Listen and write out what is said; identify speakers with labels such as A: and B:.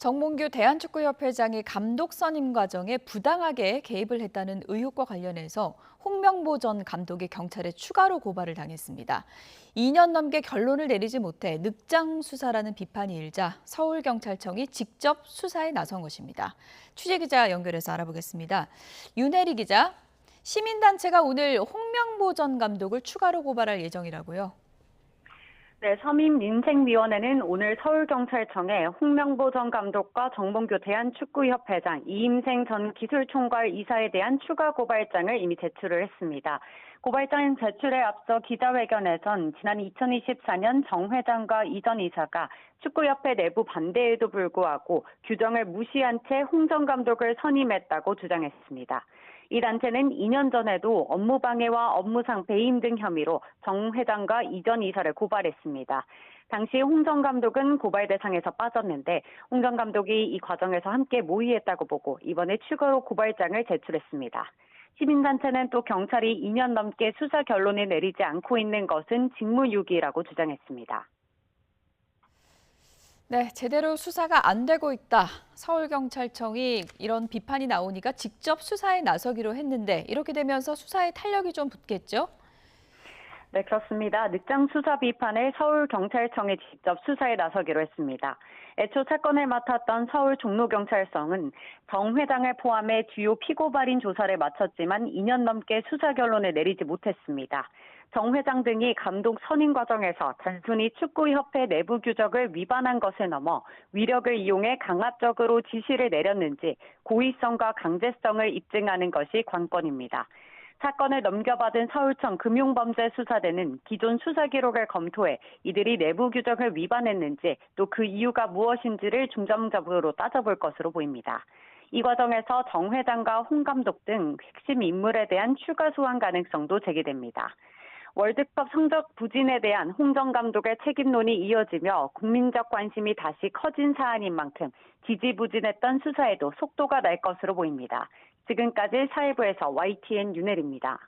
A: 정몽규 대한축구협회장이 감독 선임 과정에 부당하게 개입을 했다는 의혹과 관련해서 홍명보 전 감독이 경찰에 추가로 고발을 당했습니다. 2년 넘게 결론을 내리지 못해 늑장 수사라는 비판이 일자 서울경찰청이 직접 수사에 나선 것입니다. 취재기자 연결해서 알아보겠습니다. 윤혜리 기자, 시민단체가 오늘 홍명보 전 감독을 추가로 고발할 예정이라고요?
B: 네, 서민민생위원회는 오늘 서울경찰청에 홍명보 전 감독과 정몽규 대한축구협회장, 이임생 전 기술총괄 이사에 대한 추가 고발장을 이미 제출을 했습니다. 고발장 제출에 앞서 기자회견에선 지난 2024년 정 회장과 이 전 이사가 축구협회 내부 반대에도 불구하고 규정을 무시한 채 홍 전 감독을 선임했다고 주장했습니다. 이 단체는 2년 전에도 업무방해와 업무상 배임 등 혐의로 정 회장과 이 전 이사를 고발했습니다. 당시 홍 전 감독은 고발 대상에서 빠졌는데 홍 전 감독이 이 과정에서 함께 모의했다고 보고 이번에 추가로 고발장을 제출했습니다. 시민단체는 또 경찰이 2년 넘게 수사 결론을 내리지 않고 있는 것은 직무유기라고 주장했습니다.
A: 네, 제대로 수사가 안 되고 있다. 서울경찰청이 이런 비판이 나오니까 직접 수사에 나서기로 했는데 이렇게 되면서 수사에 탄력이 좀 붙겠죠?
B: 네, 그렇습니다. 늑장 수사 비판을 서울경찰청이 직접 수사에 나서기로 했습니다. 애초 사건을 맡았던 서울 종로경찰서는 정 회장을 포함해 주요 피고발인 조사를 마쳤지만 2년 넘게 수사 결론을 내리지 못했습니다. 정 회장 등이 감독 선임 과정에서 단순히 축구협회 내부 규정을 위반한 것을 넘어 위력을 이용해 강압적으로 지시를 내렸는지 고의성과 강제성을 입증하는 것이 관건입니다. 사건을 넘겨받은 서울청 금융범죄수사대는 기존 수사 기록을 검토해 이들이 내부 규정을 위반했는지 또 그 이유가 무엇인지를 중점적으로 따져볼 것으로 보입니다. 이 과정에서 정 회장과 홍 감독 등 핵심 인물에 대한 추가 소환 가능성도 제기됩니다. 월드컵 성적 부진에 대한 홍 전 감독의 책임론이 이어지며 국민적 관심이 다시 커진 사안인 만큼 지지부진했던 수사에도 속도가 날 것으로 보입니다. 지금까지 사회부에서 YTN 윤혜리입니다.